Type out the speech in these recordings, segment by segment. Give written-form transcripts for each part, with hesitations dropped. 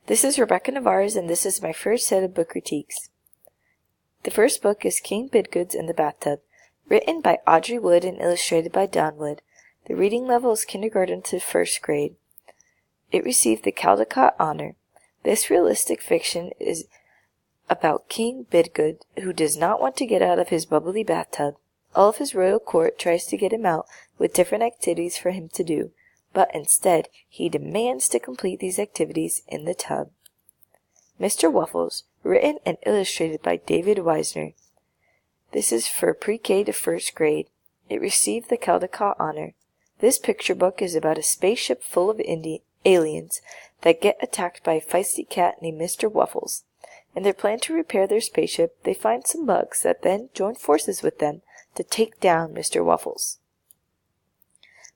This is Rebecca Navarez, and this is my first set of book critiques. The first book is King Bidgood's in the Bathtub, written by Audrey Wood and illustrated by Don Wood. The reading level is kindergarten to first grade. It received the Caldecott Honor. This realistic fiction is about King Bidgood, who does not want to get out of his bubbly bathtub. All of his royal court tries to get him out with different activities for him to do, but instead he demands to complete these activities in the tub. Mr. Waffles, written and illustrated by David Weisner. This is for pre-K to first grade. It received the Caldecott Honor. This picture book is about a spaceship full of aliens that get attacked by a feisty cat named Mr. Waffles. In their plan to repair their spaceship, they find some bugs that then join forces with them to take down Mr. Waffles.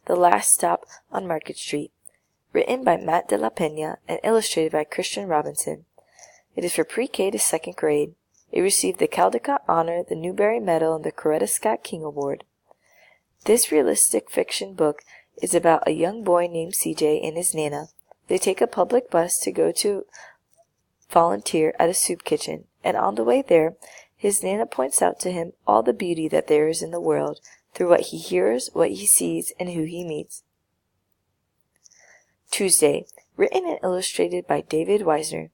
The Last Stop on Market Street, written by Matt de la Pena and illustrated by Christian Robinson. It is for pre-K to second grade. It received the Caldecott Honor, the Newbery Medal, and the Coretta Scott King Award. This realistic fiction book is about a young boy named CJ and his Nana. They take a public bus to go to volunteer at a soup kitchen, and on the way there, his Nana points out to him all the beauty that there is in the world through what he hears, what he sees, and who he meets. Tuesday, written and illustrated by David Weisner.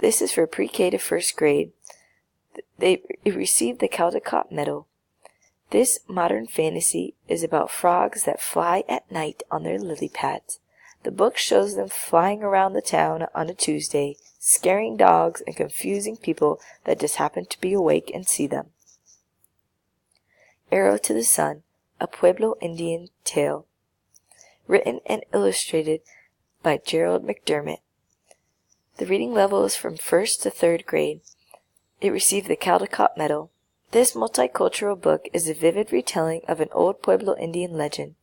This is for pre-K to first grade. It received the Caldecott Medal. This modern fantasy is about frogs that fly at night on their lily pads. The book shows them flying around the town on a Tuesday, scaring dogs and confusing people that just happen to be awake and see them. Arrow to the Sun, a Pueblo Indian tale. Written and illustrated by Gerald McDermott. The reading level is from first to third grade. It received the Caldecott Medal. This multicultural book is a vivid retelling of an old Pueblo Indian legend.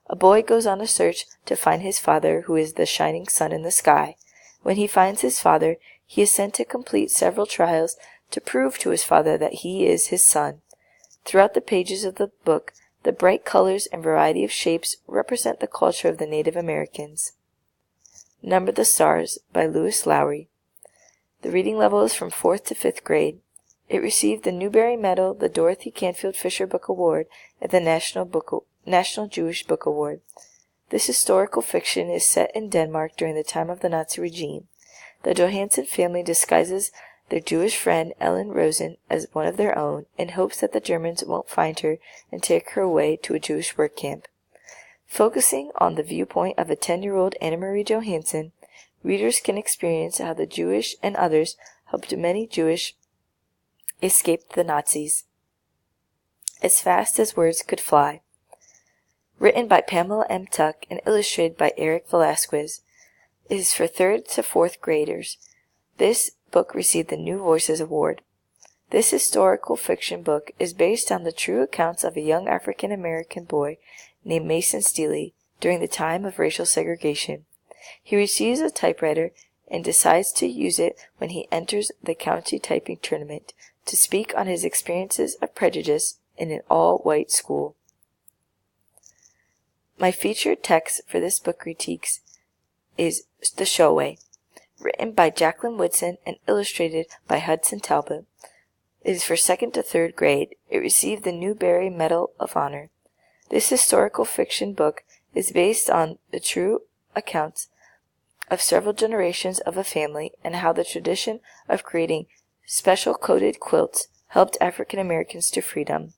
A boy goes on a search to find his father, who is the shining sun in the sky. When he finds his father, he is sent to complete several trials to prove to his father that he is his son. Throughout the pages of the book, the bright colors and variety of shapes represent the culture of the Native Americans. Number the Stars by Lewis Lowry. The reading level is from 4th to 5th grade. It received the Newbery Medal, the Dorothy Canfield Fisher Book Award, and the National Jewish Book Award. This historical fiction is set in Denmark during the time of the Nazi regime. The Johansen family disguises their Jewish friend Ellen Rosen as one of their own in hopes that the Germans won't find her and take her away to a Jewish work camp. Focusing on the viewpoint of a 10-year-old Anna-Marie Johansen, readers can experience how the Jewish and others helped many Jewish escape the Nazis. As fast as words could fly. Written by Pamela M. Tuck and illustrated by Eric Velasquez. It is for 3rd to 4th graders. This book received the New Voices Award. This historical fiction book is based on the true accounts of a young African-American boy named Mason Steele during the time of racial segregation. He receives a typewriter and decides to use it when he enters the county typing tournament to speak on his experiences of prejudice in an all-white school. My featured text for this book critiques is The Showway, written by Jacqueline Woodson and illustrated by Hudson Talbot. It is for 2nd to 3rd grade. It received the Newbery Medal of Honor. This historical fiction book is based on the true accounts of several generations of a family and how the tradition of creating special coated quilts helped African Americans to freedom.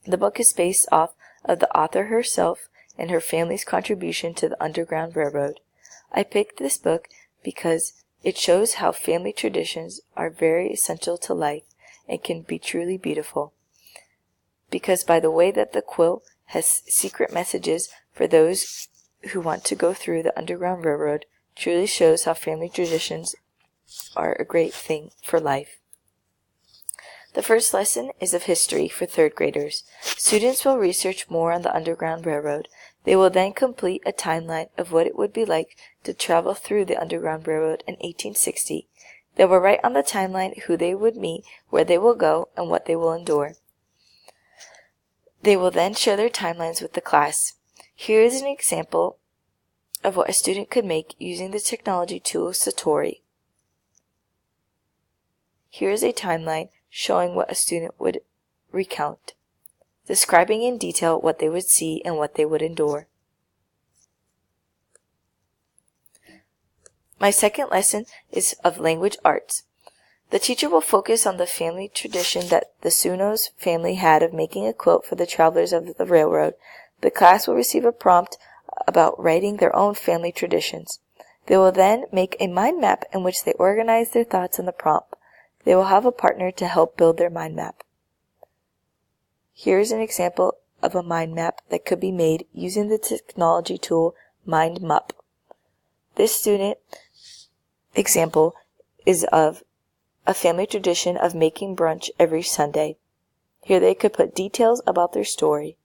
The book is based off of the author herself and her family's contribution to the Underground Railroad. I picked this book because it shows how family traditions are very essential to life and can be truly beautiful. Because by the way that the quilt has secret messages for those who want to go through the Underground Railroad truly shows how family traditions are a great thing for life. The first lesson is of history for 3rd graders. Students will research more on the Underground Railroad. They will then complete a timeline of what it would be like to travel through the Underground Railroad in 1860. They will write on the timeline who they would meet, where they will go, and what they will endure. They will then share their timelines with the class. Here is an example of what a student could make using the technology tool Satori. Here is a timeline showing what a student would recount, describing in detail what they would see and what they would endure. My second lesson is of language arts. The teacher will focus on the family tradition that the Tsuno's family had of making a quilt for the travelers of the railroad. The class will receive a prompt about writing their own family traditions. They will then make a mind map in which they organize their thoughts on the prompt. They will have a partner to help build their mind map. Here is an example of a mind map that could be made using the technology tool MindMup. This student example is of a family tradition of making brunch every Sunday. Here they could put details about their story.